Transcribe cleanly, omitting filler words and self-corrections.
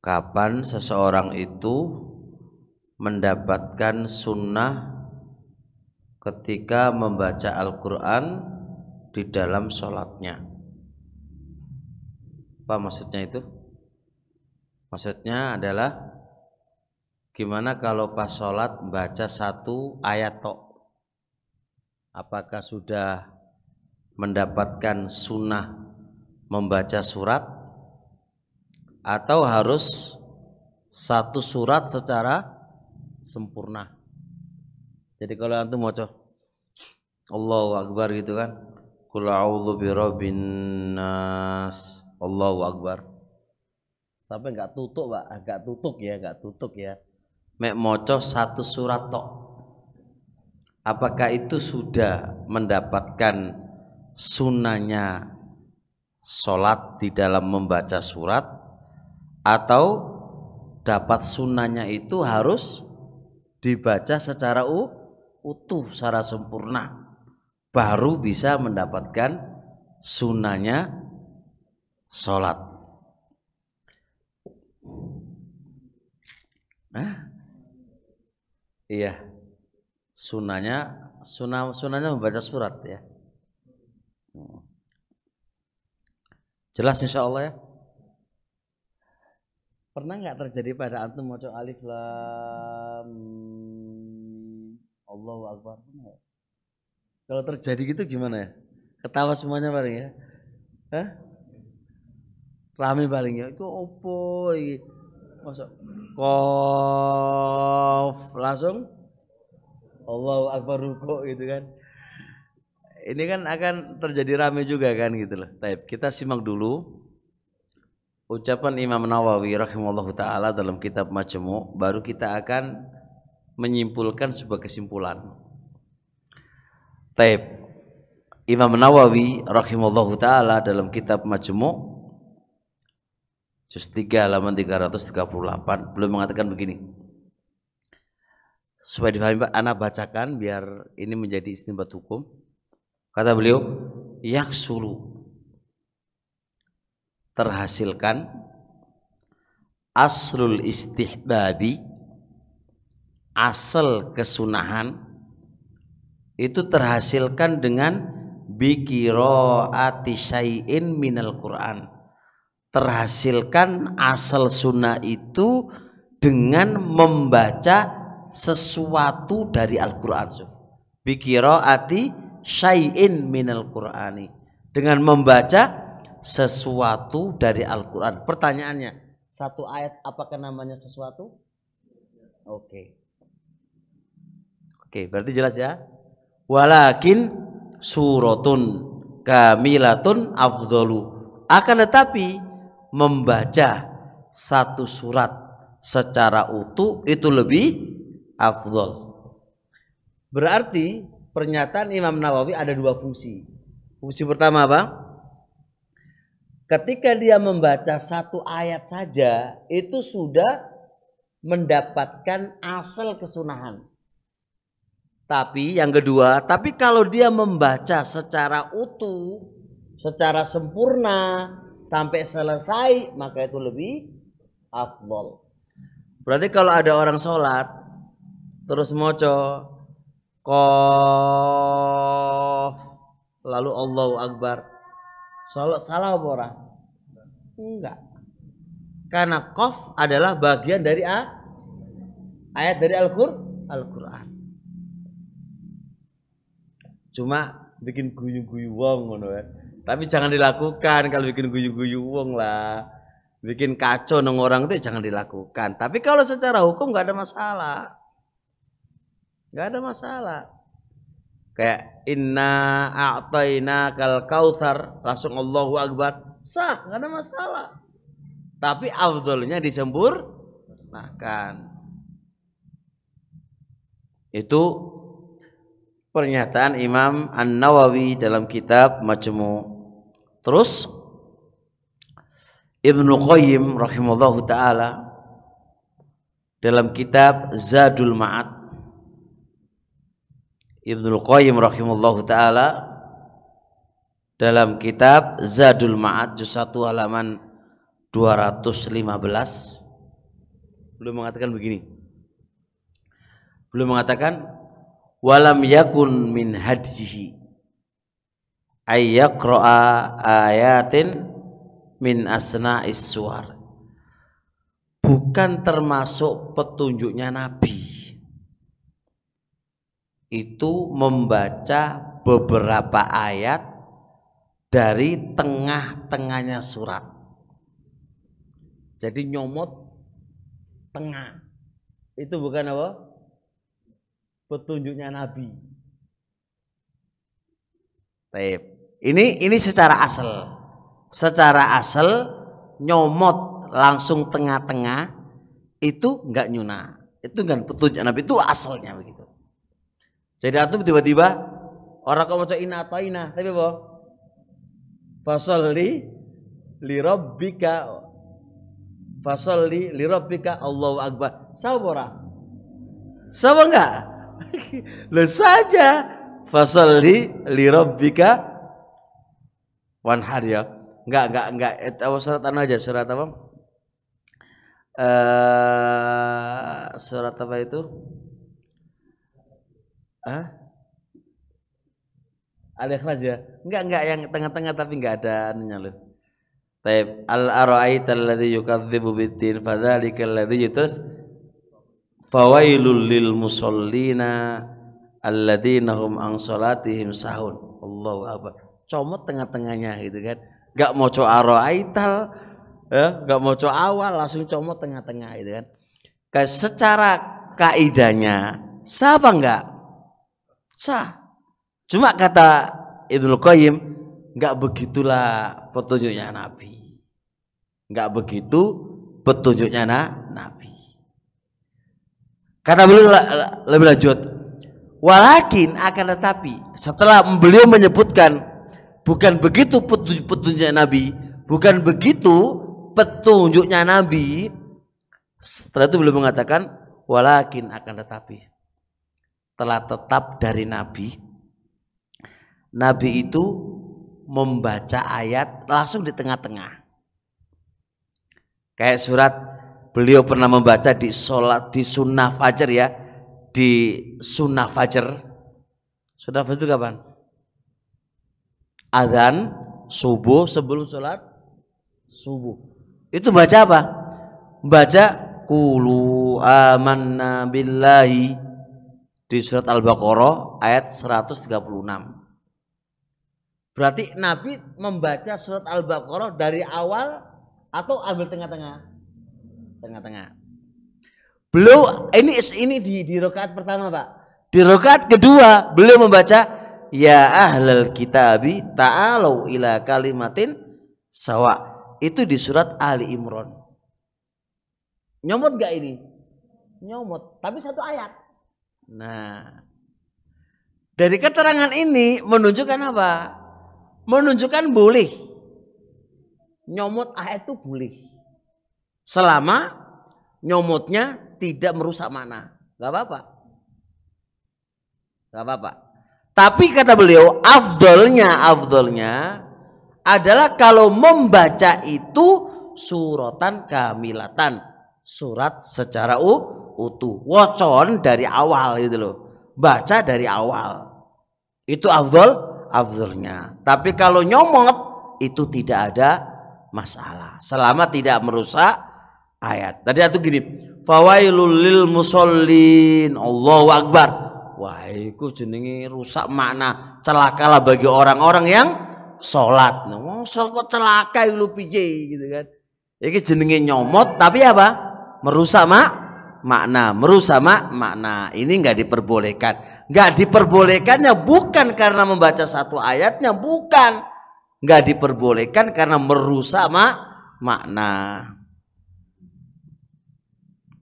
kapan seseorang itu mendapatkan sunnah ketika membaca Al-Quran di dalam sholatnya. Apa maksudnya itu? Maksudnya adalah gimana kalau pas sholat baca satu ayat tok? Apakah sudah mendapatkan sunnah membaca surat, atau harus satu surat secara sempurna? Jadi kalau antum maca Allahu Akbar gitu kan, qul a'udzu birabbin nas, Allahu Akbar, sampai enggak tutuk, Pak, agak tutuk ya. Mek maca satu surat tok. Apakah itu sudah mendapatkan sunnahnya sholat di dalam membaca surat, atau dapat sunnahnya itu harus dibaca secara utuh, secara sempurna, baru bisa mendapatkan sunnahnya sholat? Iya, sunnahnya membaca surat ya. Jelas insya Allah ya. Pernah nggak terjadi pada antum maca alif lam Allahu Akbar? Kalau terjadi gitu gimana ya? Ketawa semuanya paling ya? Hah? Rame paling ya? Itu opo iki? Masuk Qaf langsung Allahu Akbar ruku gitu kan. Ini kan akan terjadi rame juga kan gitu loh. Baik, kita simak dulu ucapan Imam Nawawi rahimahullahu taala dalam kitab Majmu', baru kita akan menyimpulkan sebuah kesimpulan. Baik, Imam Nawawi rahimahullahu taala dalam kitab Majmu' juz 3 halaman 338 belum mengatakan begini. Supaya difahami Pak, ana bacakan biar ini menjadi istinbat hukum. Kata beliau, yaksulu, terhasilkan, aslul istihbabi, asal kesunahan itu terhasilkan dengan biqiraati syai'in minal Qur'an. Terhasilkan asal sunnah itu dengan membaca sesuatu dari Al-Quran. Biqiraati syai'in minal Qur'ani, dengan membaca sesuatu dari Al-Quran. Pertanyaannya, satu ayat apakah namanya sesuatu? Oke, berarti jelas ya. Walakin suratun kamilatun afdhalu, akan tetapi membaca satu surat secara utuh itu lebih afdhal. Berarti pernyataan Imam Nawawi ada dua fungsi. Fungsi pertama apa? Ketika dia membaca satu ayat saja itu sudah mendapatkan asal kesunahan. Tapi yang kedua, tapi kalau dia membaca secara utuh, secara sempurna sampai selesai, maka itu lebih afdal. Berarti kalau ada orang sholat terus moco Qaf lalu Allahu Akbar, salah apa orang? Enggak, karena Qaf adalah bagian dari ayat dari Al-Quran. Cuma bikin guyu-guyu wong ngono ya. Tapi jangan dilakukan. Kalau bikin guyu-guyu wong lah, bikin kacau nang orang itu jangan dilakukan. Tapi kalau secara hukum nggak ada masalah. Nggak ada masalah. Kayak inna a'tayna kal kautsar langsung Allahu Akbar, sah, nggak ada masalah. Tapi afdhalnya disempurnakan. Itu pernyataan Imam An-Nawawi dalam kitab Majmu'. Terus Ibnu Qayyim rahimahullahu taala dalam kitab Zadul Ma'ad, Ibnu Qayyim rahimahullahu taala dalam kitab Zadul Ma'ad juz 1 halaman 215, Beliau mengatakan begini. Beliau mengatakan walam yakun min hadjihi ayyaqra'a ayatin min asna'is suwar. Bukan termasuk petunjuknya Nabi itu membaca beberapa ayat dari tengah-tengahnya surat. Jadi nyomot tengah. Itu bukan apa? Petunjuknya Nabi. Baik. Ini secara asal. Secara asal nyomot langsung tengah-tengah itu enggak nyuna. Itu kan petunjuk Nabi, itu asalnya begitu. Jadi antum tiba-tiba orang kau maca inna ataina, tapi apa? Fasolli li rabbika, fasolli li rabbika, Allahu akbar. Sabar. Sabar enggak? Lah saja fasolli li rabbika wanhar ya. Enggak. Surat anu aja, surat apa? Surat apa itu? Al-Ikhlas ya? Enggak yang tengah-tengah tapi enggak ada anunya loh. Taib al-ara'aital ladzi yukadzibu bid-din fadzalikal ladzi terus fawailul lil musallina alladzina hum an salatihim sahun. Allahu akbar. Comot tengah-tengahnya gitu kan. Enggak mau co ara'aital ya, enggak mau co awal langsung comot tengah-tengah gitu kan. Kayak secara kaidahnya sah apa enggak? Sah. Cuma kata Ibnu Qayyim enggak begitulah petunjuknya Nabi. Enggak begitu petunjuknya Nabi. Kata beliau lebih lanjut, walakin akan tetapi setelah beliau menyebutkan bukan begitu petunjuknya Nabi, bukan begitu petunjuknya Nabi, setelah itu beliau mengatakan walakin akan tetapi telah tetap dari Nabi itu membaca ayat langsung di tengah-tengah. Kayak surat beliau pernah membaca di sholat di sunnah fajar ya, di sunnah fajar. Sunnah fajar itu kapan? Adzan subuh sebelum sholat subuh. Itu baca apa? Baca qulu amanna billahi di surat Al-Baqarah ayat 136. Berarti Nabi membaca surat Al-Baqarah dari awal atau ambil tengah-tengah? Tengah-tengah. Beliau ini di rakaat pertama, Pak. Di rakaat kedua beliau membaca ya ahlal kitabi ta'alu ila kalimatin sawa. Itu di surat Ali Imran. Nyomot gak ini? Nyomot, tapi satu ayat. Nah, dari keterangan ini menunjukkan apa? Menunjukkan boleh. Nyomot ayat itu boleh. Selama nyomotnya tidak merusak makna. Gak apa-apa. Gak apa-apa. Tapi kata beliau, afdolnya adalah kalau membaca itu suratan kamilatan. Surat secara utuh, wocon dari awal gitu loh, baca dari awal itu afdolnya. Tapi kalau nyomot itu tidak ada masalah selama tidak merusak ayat. Tadi itu gini, fawailul lil musallin, Allahu akbar. Wah, itu jenenge rusak makna, celakalah bagi orang-orang yang sholat. Nah, kok celaka lu piye gitu kan? Iki jenenge nyomot tapi apa? Merusak makna, merusak makna. Ini enggak diperbolehkan. Enggak diperbolehkannya bukan karena membaca satu ayatnya, bukan. Enggak diperbolehkan karena merusak makna.